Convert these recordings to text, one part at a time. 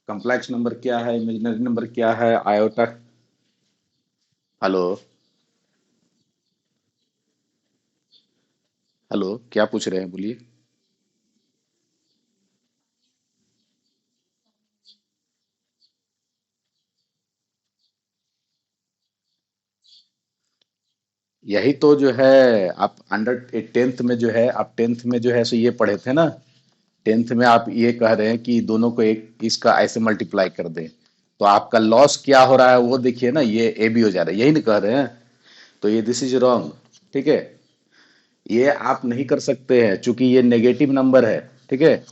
Complex number क्या है, imaginary number क्या है, आयोटा। हेलो। हेलो, क्या पूछ रहे हैं, बोलिए। यही तो जो है, आप अंडर टेंथ में जो है, आप टेंथ में जो है सो ये पढ़े थे ना। टेंथ में आप ये कह रहे हैं कि दोनों को एक इसका ऐसे मल्टीप्लाई कर दें, तो आपका लॉस क्या हो रहा है वो देखिए ना, ये ए बी हो जा रहा है, यही ना कह रहे हैं। तो ये दिस इज रॉन्ग। ठीक है। ये आप नहीं कर सकते हैं क्योंकि ये नेगेटिव नंबर है। ठीक है।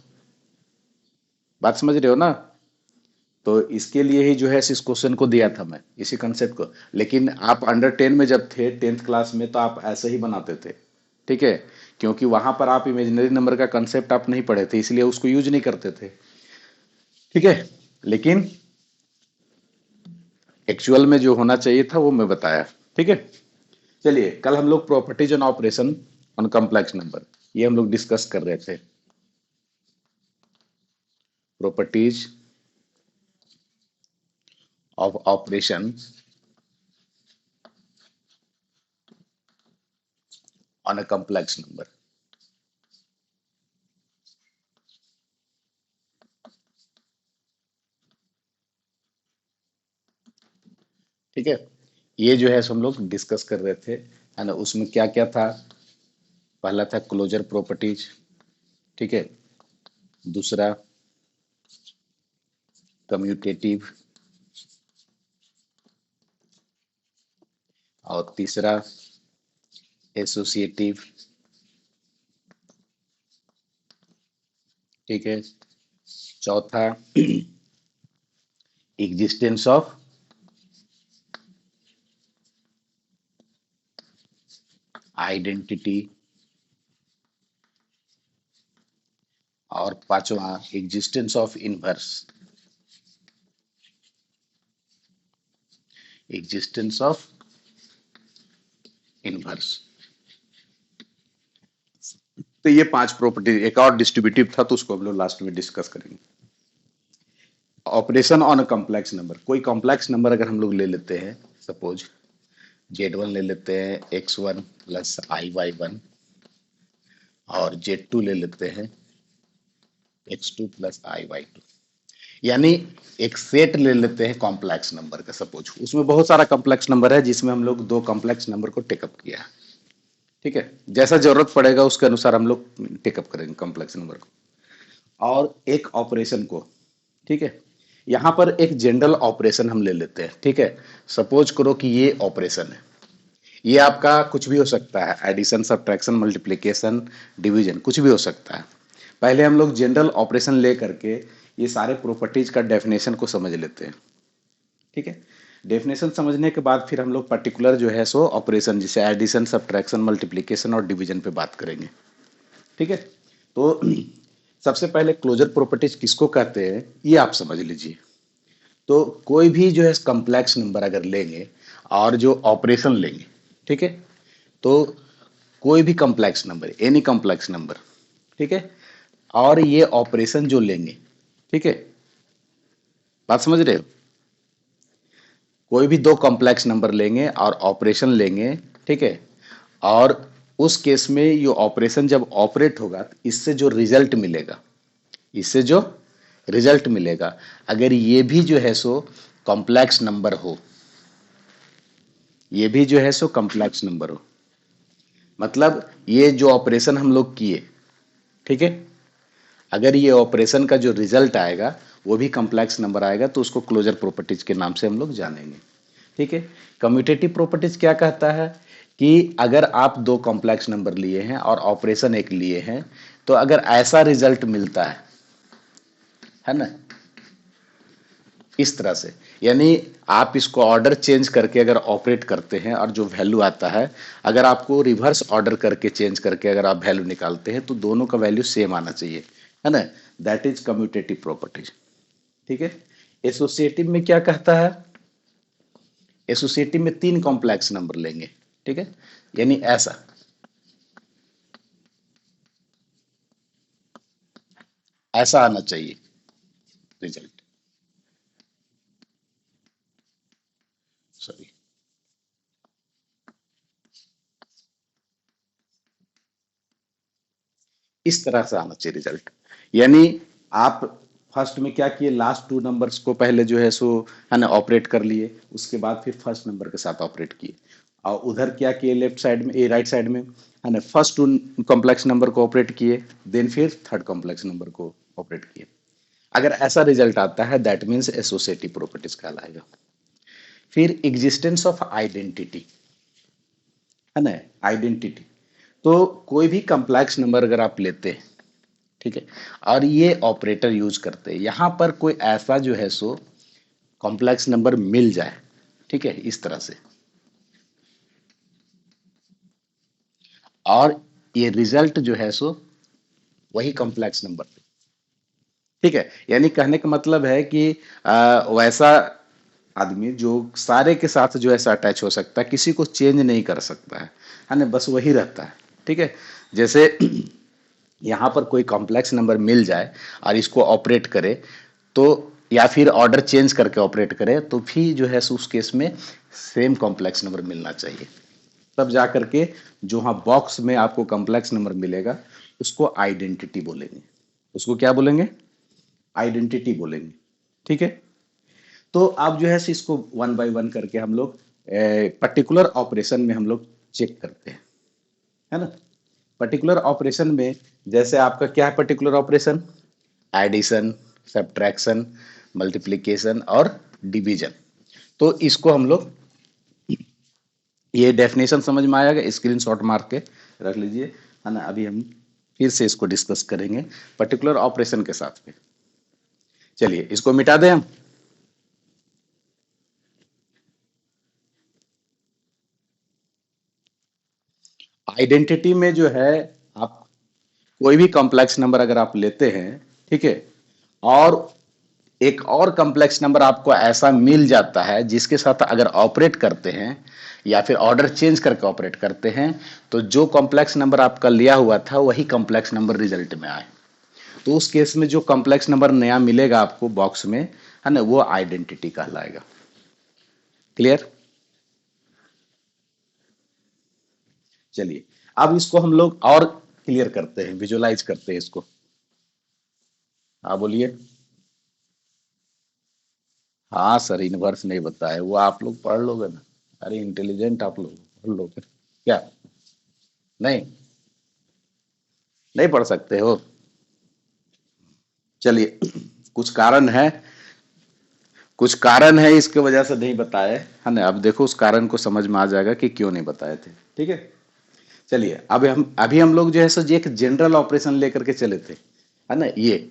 बात समझ रहे हो ना। तो इसके लिए ही जो है इस क्वेश्चन को दिया था मैं, इसी कंसेप्ट को। लेकिन आप अंडर टेन में जब थे, टेंथ क्लास में, तो आप ऐसे ही बनाते थे। ठीक है। क्योंकि वहां पर आप इमेजिनरी नंबर का कंसेप्ट आप नहीं पढ़े थे, इसलिए उसको यूज नहीं करते थे। ठीक है। लेकिन एक्चुअल में जो होना चाहिए था वो मैं बताया। ठीक है। चलिए, कल हम लोग properties on operation on complex number, ये हम लोग डिस्कस कर रहे थे। Properties of operation on a complex number. ठीक है। ये जो है सो हम लोग डिस्कस कर रहे थे, है ना। उसमें क्या क्या था। पहला था क्लोजर प्रॉपर्टीज। ठीक है। दूसरा कम्यूटेटिव। और तीसरा एसोसिएटिव। ठीक है। चौथा एग्जिस्टेंस ऑफ आइडेंटिटी। और पांचवा existence of inverse. Existence of inverse. तो ये पांच प्रॉपर्टी, एक और डिस्ट्रीब्यूटिव था तो उसको हम लोग लास्ट में डिस्कस करेंगे। Operation on a complex number, कोई कॉम्प्लेक्स नंबर अगर हम लोग ले लेते हैं, सपोज Z1 ले लेते हैं, X1 प्लस IY1। और Z2 ले लेते हैं, X2 प्लस IY2। यानी एक सेट ले लेते हैं कॉम्प्लेक्स नंबर का, सपोज उसमें बहुत सारा कॉम्प्लेक्स नंबर है जिसमें हम लोग दो कॉम्प्लेक्स नंबर को टेकअप किया है। ठीक है। जैसा जरूरत पड़ेगा उसके अनुसार हम लोग टेकअप करेंगे कॉम्प्लेक्स नंबर को और एक ऑपरेशन को। ठीक है। यहां पर एक जनरल ऑपरेशन हम ले लेते हैं। ठीक है। सपोज करो कि ये ऑपरेशन है, ये आपका कुछ भी हो सकता है, एडिशन, सब्ट्रैक्शन, मल्टीप्लिकेशन, डिवीजन, कुछ भी हो सकता है। पहले हम लोग जनरल ऑपरेशन ले करके ये सारे प्रॉपर्टीज का डेफिनेशन को समझ लेते हैं। ठीक है। डेफिनेशन समझने के बाद फिर हम लोग पर्टिकुलर जो है सो ऑपरेशन, जैसे एडिशन, सब्ट्रैक्शन, मल्टीप्लिकेशन और डिवीजन पे बात करेंगे। ठीक है। तो सबसे पहले क्लोजर प्रॉपर्टीज किसको कहते हैं ये आप समझ लीजिए। तो कोई भी जो है कॉम्प्लेक्स नंबर अगर लेंगे और जो ऑपरेशन लेंगे, ठीक है, तो कोई भी complex number, any complex number, ठीक है, और ये ऑपरेशन जो लेंगे, ठीक है, बात समझ रहे हो। कोई भी दो कॉम्प्लेक्स नंबर लेंगे और ऑपरेशन लेंगे, ठीक है, और उस केस में ये ऑपरेशन जब ऑपरेट होगा तो इससे जो रिजल्ट मिलेगा, इससे जो रिजल्ट मिलेगा, अगर ये भी जो है सो कॉम्प्लेक्स नंबर हो, ये भी जो है सो कॉम्प्लेक्स नंबर हो, मतलब ये जो ऑपरेशन हम लोग किए, ठीक है, अगर ये ऑपरेशन का जो रिजल्ट आएगा वो भी कॉम्प्लेक्स नंबर आएगा तो उसको क्लोजर प्रॉपर्टीज के नाम से हम लोग जानेंगे। ठीक है। कम्यूटेटिव प्रॉपर्टीज क्या कहता है कि अगर आप दो कॉम्प्लेक्स नंबर लिए हैं और ऑपरेशन एक लिए हैं, तो अगर ऐसा रिजल्ट मिलता है ना, इस तरह से, यानी आप इसको ऑर्डर चेंज करके अगर ऑपरेट करते हैं और जो वैल्यू आता है, अगर आपको रिवर्स ऑर्डर करके चेंज करके अगर आप वैल्यू निकालते हैं तो दोनों का वैल्यू सेम आना चाहिए, है ना। That is commutative properties. ठीक है। एसोसिएटिव में क्या कहता है, एसोसिएटिव में तीन कॉम्प्लेक्स नंबर लेंगे, ठीक है, यानी ऐसा, ऐसा आना चाहिए रिजल्ट। इस तरह से आना चाहिए रिजल्ट। यानी आप फर्स्ट में क्या किए, लास्ट टू नंबर्स को पहले जो है सो है ना ऑपरेट कर लिए, उसके बाद फिर फर्स्ट नंबर के साथ ऑपरेट किए, और उधर क्या किए लेफ्ट साइड में, राइट साइड में है ना फर्स्ट टू कॉम्प्लेक्स नंबर को ऑपरेट किए, देन फिर थर्ड कॉम्प्लेक्स नंबर को ऑपरेट किए। अगर ऐसा रिजल्ट आता है दैट मीन्स एसोसिएटिव प्रॉपर्टीज कहलाएगा। फिर एग्जिस्टेंस ऑफ आइडेंटिटी, है ना, आइडेंटिटी। तो कोई भी कॉम्प्लेक्स नंबर अगर आप लेते हैं, ठीक है, और ये ऑपरेटर यूज करते हैं, यहां पर कोई ऐसा जो है सो कॉम्प्लेक्स नंबर मिल जाए, ठीक है, इस तरह से, और ये रिजल्ट जो है सो वही कॉम्प्लेक्स नंबर, ठीक है। यानी कहने का मतलब है कि वैसा आदमी जो सारे के साथ जो ऐसा अटैच हो सकता है, किसी को चेंज नहीं कर सकता है ना, बस वही रहता है, ठीक है। जैसे यहाँ पर कोई कॉम्प्लेक्स नंबर मिल जाए और इसको ऑपरेट करे, तो या फिर ऑर्डर चेंज करके ऑपरेट करे, तो भी जो है सो उस केस में सेम कॉम्प्लेक्स नंबर मिलना चाहिए, तब जा करके जो हाँ बॉक्स में आपको कॉम्प्लेक्स नंबर मिलेगा उसको आइडेंटिटी बोलेंगे। उसको क्या बोलेंगे, आइडेंटिटी बोलेंगे, ठीक है। तो आप जो है इसको वन बाय वन करके हम लोग पर्टिकुलर ऑपरेशन में हम लोग चेक करते हैं, है ना। पर्टिकुलर ऑपरेशन में जैसे आपका क्या है, particular operation addition, subtraction, multiplication और डिवीजन। तो इसको हम लोग, ये डेफिनेशन समझ में आएगा, स्क्रीनशॉट मार के रख लीजिए, है ना। अभी हम फिर से इसको डिस्कस करेंगे पर्टिकुलर ऑपरेशन के साथ में। चलिए इसको मिटा दें हम। आइडेंटिटी में जो है, आप कोई भी कॉम्प्लेक्स नंबर अगर आप लेते हैं, ठीक है, और एक और कॉम्प्लेक्स नंबर आपको ऐसा मिल जाता है जिसके साथ अगर ऑपरेट करते हैं या फिर ऑर्डर चेंज करके ऑपरेट करते हैं, तो जो कॉम्प्लेक्स नंबर आपका लिया हुआ था वही कॉम्प्लेक्स नंबर रिजल्ट में आए, तो उस केस में जो कॉम्प्लेक्स नंबर नया मिलेगा आपको बॉक्स में, है ना, वो आइडेंटिटी कहलाएगा। क्लियर। चलिए अब इसको हम लोग और क्लियर करते हैं, विजुअलाइज करते हैं इसको। हाँ बोलिए। हाँ सर, इनवर्स नहीं बताया, वो आप लोग पढ़ लोगे ना। अरे इंटेलिजेंट आप लोग पढ़ लोगे क्या? नहीं, नहीं पढ़ सकते हो। चलिए कुछ कारण है, कुछ कारण है इसके वजह से नहीं बताए, है ना। अब देखो उस कारण को समझ में आ जाएगा कि क्यों नहीं बताए थे, ठीक है। चलिए अब हम अभी हम लोग जो है सो एक जनरल ऑपरेशन लेकर के चले थे, है ना। ये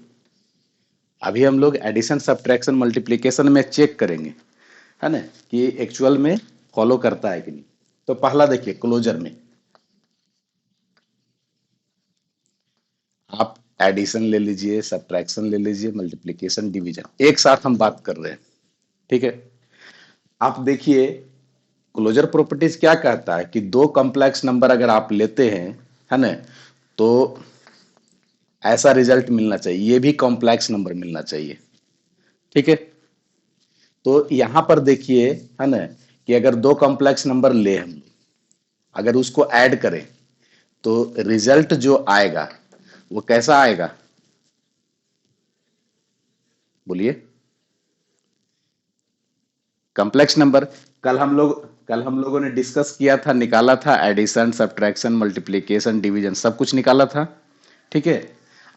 अभी हम लोग एडिशन सब्ट्रैक्शन मल्टीप्लिकेशन में चेक करेंगे, है ना, कि एक्चुअल में फॉलो करता है कि नहीं। तो पहला देखिए क्लोजर में आप एडिशन ले लीजिए, सब्ट्रैक्शन ले लीजिए, मल्टीप्लिकेशन, डिवीजन एक साथ हम बात कर रहे हैं, ठीक है। आप देखिए क्लोजर प्रॉपर्टीज क्या कहता है कि दो कॉम्प्लेक्स नंबर अगर आप लेते हैं, है ना, तो ऐसा रिजल्ट मिलना चाहिए, ये भी कॉम्प्लेक्स नंबर मिलना चाहिए, ठीक है। तो यहां पर देखिए, है ना, कि अगर दो कॉम्प्लेक्स नंबर ले हम, अगर उसको ऐड करें तो रिजल्ट जो आएगा वो कैसा आएगा, बोलिए। कॉम्प्लेक्स नंबर, कल हम लोगों ने डिस्कस किया था, निकाला था एडिशन सब्ट्रैक्शन मल्टीप्लिकेशन डिवीजन सब कुछ निकाला था, ठीक है।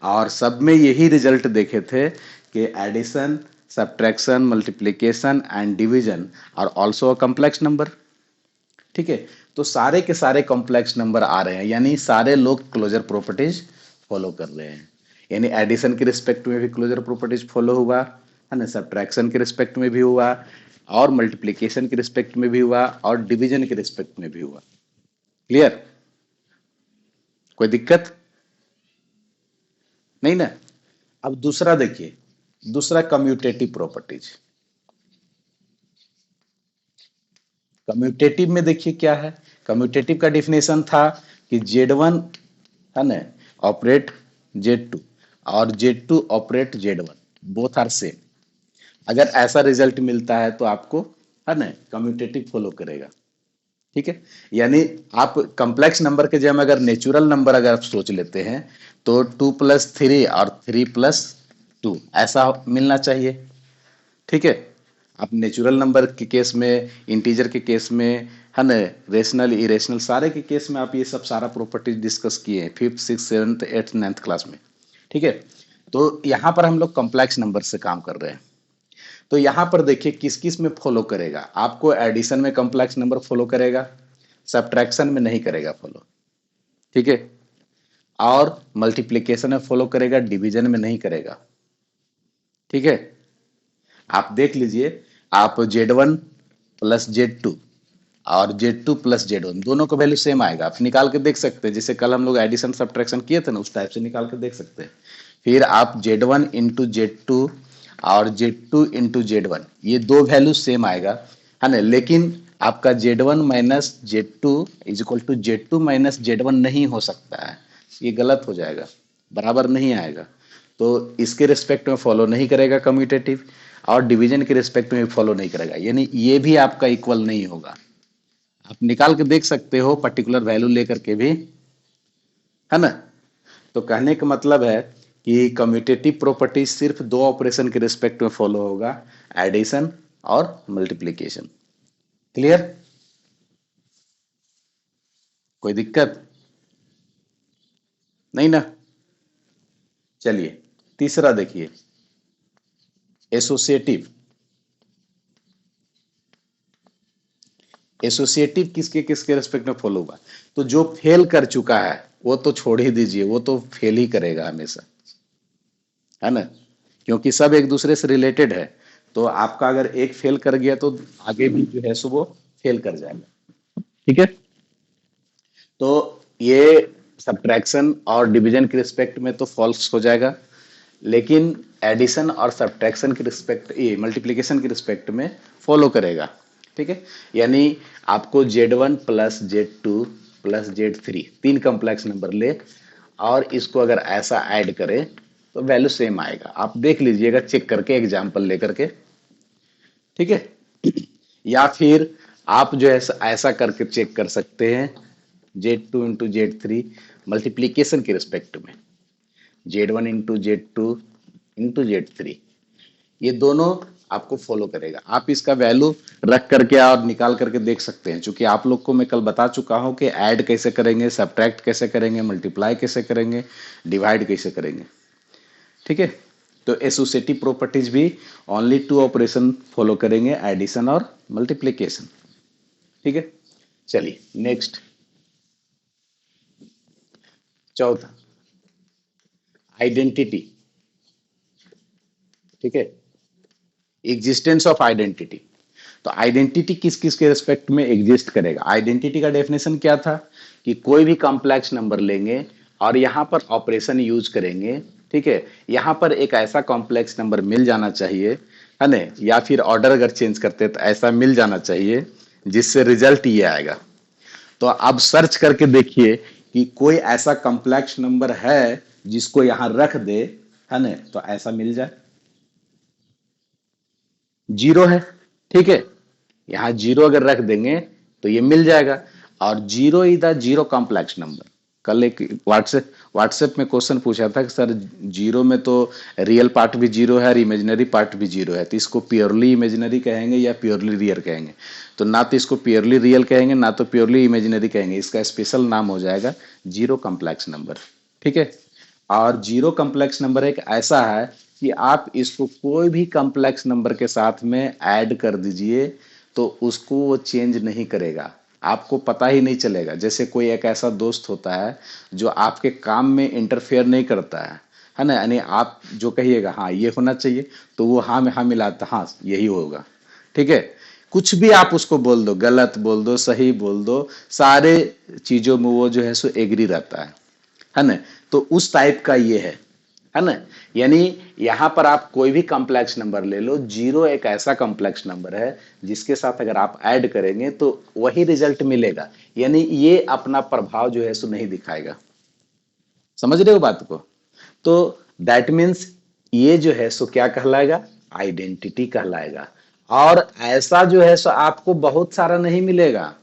और सब में यही रिजल्ट देखे थे कि addition subtraction multiplication and division are also a complex number, ठीक है। तो सारे के सारे कॉम्प्लेक्स नंबर आ रहे हैं, यानी सारे लोग क्लोजर प्रॉपर्टीज फॉलो कर रहे हैं। यानी एडिशन के रिस्पेक्ट में भी क्लोजर प्रॉपर्टीज फॉलो हुआ, है ना, सब्ट्रैक्शन के रिस्पेक्ट में भी हुआ, और मल्टीप्लिकेशन के रिस्पेक्ट में भी हुआ, और डिवीजन के रिस्पेक्ट में भी हुआ। क्लियर, कोई दिक्कत नहीं ना। अब दूसरा देखिए, दूसरा कम्यूटेटिव प्रॉपर्टीज। कम्यूटेटिव में देखिए क्या है, कम्यूटेटिव का डिफिनेशन था कि Z1, है ना, ऑपरेट Z2 और Z2 operate Z1, both are same. अगर ऐसा रिजल्ट मिलता है तो आपको, है ना, कम्यूटेटिव फॉलो करेगा। ठीक है, यानी आप कॉम्प्लेक्स नंबर के जगह में अगर नेचुरल नंबर अगर आप सोच लेते हैं तो 2+3 और 3+2 ऐसा मिलना चाहिए। ठीक है, आप नेचुरल नंबर के केस में, इंटीजर के केस में, है ना, रेशनल इरेशनल सारे के केस में आप ये सब सारा प्रॉपर्टीज डिस्कस किए हैं 5th 6th 7th 8th 9th class में। ठीक है, तो यहाँ पर हम लोग कॉम्प्लेक्स नंबर से काम कर रहे हैं। तो यहाँ पर देखिए किस किस में फॉलो करेगा, आपको एडिशन में कॉम्प्लेक्स नंबर फॉलो करेगा, सब्ट्रैक्शन में नहीं करेगा फॉलो। ठीक है, और मल्टीप्लिकेशन में फॉलो करेगा, डिवीजन में नहीं करेगा। ठीक है, आप देख लीजिए, आप Z1 प्लस Z2 और Z2 प्लस Z1 दोनों का वैल्यू सेम आएगा, आप निकाल के देख सकते हैं, जैसे कल हम लोग एडिशन सब्ट्रैक्शन किए थे ना, उस टाइप से निकाल के देख सकते हैं। फिर आप Z1 इंटू Z2 और Z2 इंटू Z1 ये दो वैल्यू सेम आएगा, है ना, लेकिन आपका Z1 minus Z2 is equal to Z2 minus Z1 नहीं हो सकता है, ये गलत हो जाएगा, बराबर नहीं आएगा। तो इसके रिस्पेक्ट में फॉलो नहीं करेगा कम्यूटेटिव, और डिवीजन के रिस्पेक्ट में फॉलो नहीं करेगा, यानी ये भी आपका इक्वल नहीं होगा। आप निकाल के देख सकते हो पर्टिकुलर वैल्यू लेकर के भी, है ना। तो कहने का मतलब है कि कम्यूटेटिव प्रॉपर्टी सिर्फ दो ऑपरेशन के रिस्पेक्ट में फॉलो होगा, एडिशन और मल्टीप्लिकेशन। क्लियर, कोई दिक्कत नहीं ना। चलिए तीसरा देखिए, एसोसिएटिव। एसोसिएटिव किसके किसके रिस्पेक्ट में फॉलो होगा, तो जो फेल कर चुका है वो तो छोड़ ही दीजिए, वो तो फेल ही करेगा हमेशा, है ना, क्योंकि सब एक दूसरे से रिलेटेड है। तो आपका अगर एक फेल कर गया तो आगे भी जो है सो वो फेल कर जाएगा। ठीक है, तो ये सब्ट्रैक्शन और डिवीजन के रिस्पेक्ट में तो फॉल्स हो जाएगा, लेकिन एडिशन और सब्ट्रैक्शन के रिस्पेक्ट, ये मल्टीप्लिकेशन के रिस्पेक्ट में फॉलो करेगा। ठीक है, यानी आपको Z1 plus Z2 plus Z3 तीन कॉम्प्लेक्स नंबर ले और इसको अगर ऐसा ऐड करे तो वैल्यू सेम आएगा, आप देख लीजिएगा चेक करके एग्जाम्पल लेकर के। ठीक है, या फिर आप जो है ऐसा करके चेक कर सकते हैं, Z2 इंटू Z3 मल्टीप्लीकेशन के रिस्पेक्ट में, Z1 into Z2 into Z3 ये दोनों आपको फॉलो करेगा। आप इसका वैल्यू रख करके और निकाल करके देख सकते हैं, क्योंकि आप लोग को मैं कल बता चुका हूं कि ऐड कैसे करेंगे, सब्ट्रैक्ट कैसे करेंगे, मल्टीप्लाई कैसे करेंगे, डिवाइड कैसे करेंगे। ठीक है, तो एसोसिएटिव प्रॉपर्टीज भी ओनली टू ऑपरेशन फॉलो करेंगे, एडिशन और मल्टीप्लिकेशन। ठीक है, चलिए नेक्स्ट, चौथा आइडेंटिटी। ठीक है, एग्जिस्टेंस ऑफ आइडेंटिटी। तो आइडेंटिटी किस किस के रिस्पेक्ट में एग्जिस्ट करेगा, आइडेंटिटी का डेफिनेशन क्या था कि कोई भी कॉम्प्लेक्स नंबर लेंगे और यहां पर ऑपरेशन यूज करेंगे। ठीक है, यहां पर एक ऐसा कॉम्प्लेक्स नंबर मिल जाना चाहिए, है ना, या फिर ऑर्डर अगर चेंज करते तो ऐसा मिल जाना चाहिए जिससे रिजल्ट ये आएगा। तो आप सर्च करके देखिए कि कोई ऐसा कॉम्प्लेक्स नंबर है जिसको यहां रख दे, है ना, तो ऐसा मिल जाए। जीरो है, ठीक है, यहां जीरो अगर रख देंगे तो ये मिल जाएगा, और zero is the zero complex number. कल एक व्हाट्सएप में क्वेश्चन पूछा था कि सर जीरो में तो रियल पार्ट भी जीरो है और इमेजिनरी पार्ट भी जीरो है, तो इसको प्योरली इमेजिनरी कहेंगे या प्योरली रियल कहेंगे। तो ना तो इसको प्योरली रियल कहेंगे ना तो प्योरली इमेजिनरी कहेंगे, इसका स्पेशल नाम हो जाएगा जीरो कॉम्प्लेक्स नंबर। ठीक है, और जीरो कॉम्प्लेक्स नंबर एक ऐसा है कि आप इसको कोई भी कॉम्प्लेक्स नंबर के साथ में ऐड कर दीजिए तो उसको वो चेंज नहीं करेगा, आपको पता ही नहीं चलेगा। जैसे कोई एक ऐसा दोस्त होता है जो आपके काम में इंटरफेयर नहीं करता है ना, यानी आप जो कहिएगा हाँ ये होना चाहिए तो वो हाँ में हाँ मिलाता, हाँ यही होगा। ठीक है, कुछ भी आप उसको बोल दो, गलत बोल दो, सही बोल दो, सारे चीजों में वो जो है सो एग्री रहता है ना। तो उस टाइप का ये है ना, यानी यहां पर आप कोई भी कॉम्प्लेक्स नंबर ले लो, जीरो एक ऐसा कॉम्प्लेक्स नंबर है जिसके साथ अगर आप ऐड करेंगे तो वही रिजल्ट मिलेगा, यानी ये अपना प्रभाव जो है सो नहीं दिखाएगा। समझ रहे हो बात को। तो दैट मीन्स ये जो है सो क्या कहलाएगा, आइडेंटिटी कहलाएगा। और ऐसा जो है सो आपको बहुत सारा नहीं मिलेगा,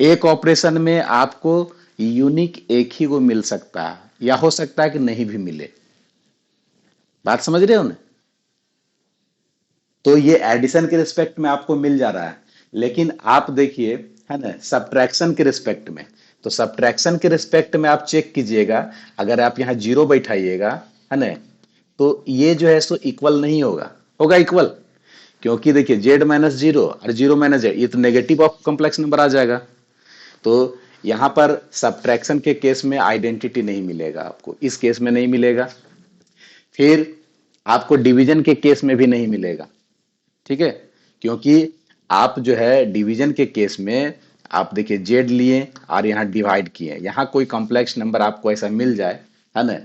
एक ऑपरेशन में आपको यूनिक एक ही को मिल सकता है, या हो सकता है कि नहीं भी मिले। बात समझ रहे हो ना? तो ये एडिशन के रिस्पेक्ट में आपको मिल जा रहा है, लेकिन आप देखिए, है ना, सब्ट्रैक्शन के रिस्पेक्ट में, तो सब्ट्रैक्शन के रिस्पेक्ट में आप चेक कीजिएगा, अगर आप यहाँ जीरो बैठाइएगा, है ना, तो ये जो है सो इक्वल नहीं होगा। होगा इक्वल? क्योंकि देखिए जेड माइनस जीरो और जीरो माइनस जेड, ये तो नेगेटिव ऑफ कॉम्प्लेक्स नंबर आ जाएगा। तो यहां पर सब्ट्रैक्शन के केस में आइडेंटिटी नहीं मिलेगा आपको, इस केस में नहीं मिलेगा। फिर आपको डिवीजन के केस में भी नहीं मिलेगा। ठीक है? क्योंकि आप जो है डिवीजन के केस में आप देखिए जेड लिए और यहां डिवाइड किए, यहां कोई कॉम्प्लेक्स नंबर आपको ऐसा मिल जाए, है ना,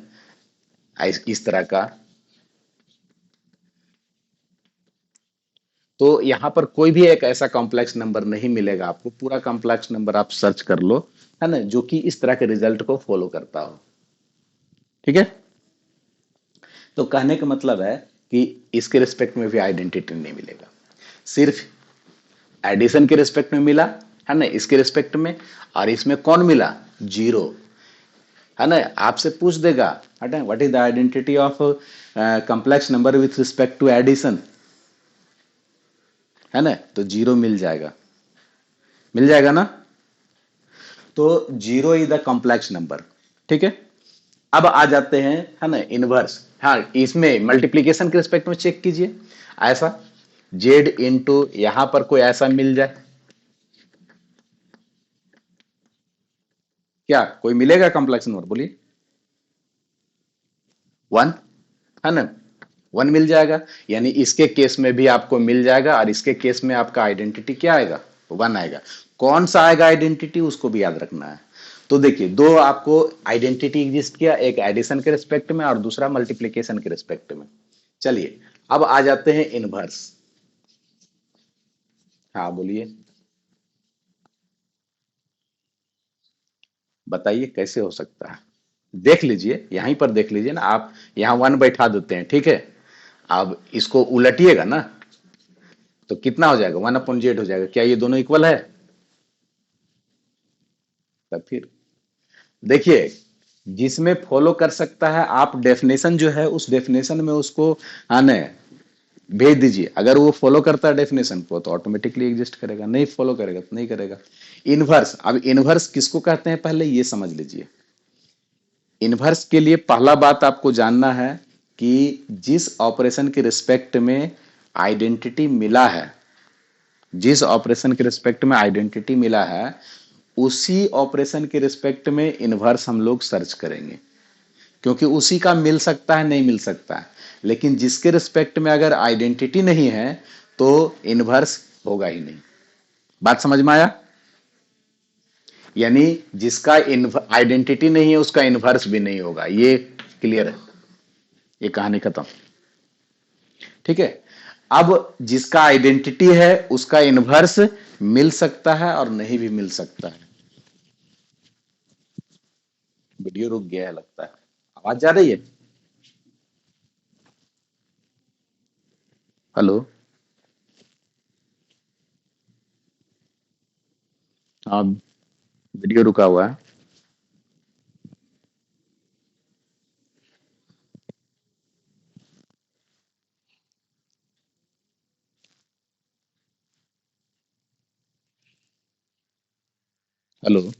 इस तरह का, तो यहां पर कोई भी एक ऐसा कॉम्प्लेक्स नंबर नहीं मिलेगा आपको। पूरा कॉम्प्लेक्स नंबर आप सर्च कर लो, है ना, जो कि इस तरह के रिजल्ट को फॉलो करता हो। ठीक है? तो कहने का मतलब है कि इसके रिस्पेक्ट में भी आइडेंटिटी नहीं मिलेगा, सिर्फ एडिशन के रिस्पेक्ट में मिला, है ना, इसके रिस्पेक्ट में। और इसमें कौन मिला? जीरो। है ना, आपसे पूछ देगा, है, what is the identity of complex number with respect to addition, है ना, तो जीरो मिल जाएगा। मिल जाएगा ना? तो zero is the complex number. ठीक है? अब आ जाते हैं, है ना, इनवर्स। हाँ, इसमें मल्टीप्लीकेशन के रिस्पेक्ट में चेक कीजिए, ऐसा जेड इंटू यहां पर कोई ऐसा मिल जाए, क्या कोई मिलेगा कॉम्प्लेक्स नंबर? बोलिए। वन, है ना, वन मिल जाएगा। यानी इसके केस में भी आपको मिल जाएगा, और इसके केस में आपका आइडेंटिटी क्या आएगा? वन आएगा। कौन सा आएगा आइडेंटिटी, उसको भी याद रखना है। तो देखिए, दो आपको आइडेंटिटी एग्जिस्ट किया, एक एडिशन के रिस्पेक्ट में और दूसरा मल्टीप्लीकेशन के रिस्पेक्ट में। चलिए, अब आ जाते हैं इनवर्स। हाँ बोलिए, बताइए कैसे हो सकता है। देख लीजिए, यहीं पर देख लीजिए ना आप, यहाँ वन बैठा देते हैं, ठीक है। अब इसको उलटिएगा ना, तो कितना हो जाएगा? वन अपॉन जेड हो जाएगा। क्या ये दोनों इक्वल है? तब फिर देखिए, जिसमें फॉलो कर सकता है, आप डेफिनेशन जो है उस डेफिनेशन में उसको आने भेज दीजिए। अगर वो फॉलो करता है डेफिनेशन को, तो ऑटोमेटिकली एग्जिस्ट करेगा। नहीं फॉलो करेगा तो नहीं करेगा। इनवर्स, अब इनवर्स किसको कहते हैं पहले ये समझ लीजिए। इनवर्स के लिए पहला बात आपको जानना है कि जिस ऑपरेशन के रिस्पेक्ट में आइडेंटिटी मिला है, जिस ऑपरेशन के रिस्पेक्ट में आइडेंटिटी मिला है, उसी ऑपरेशन के रिस्पेक्ट में इनवर्स हम लोग सर्च करेंगे। क्योंकि उसी का मिल सकता है, नहीं मिल सकता है। लेकिन जिसके रिस्पेक्ट में अगर आइडेंटिटी नहीं है, तो इनवर्स होगा ही नहीं। बात समझ में आया? यानी जिसका आइडेंटिटी नहीं है, उसका इनवर्स भी नहीं होगा। ये क्लियर है? ये कहानी खत्म। ठीक है? अब जिसका आइडेंटिटी है, उसका इनवर्स मिल सकता है और नहीं भी मिल सकता है। वीडियो रुक गया है लगता है। आवाज जा रही है? हेलो? हाँ, वीडियो रुका हुआ है। हेलो?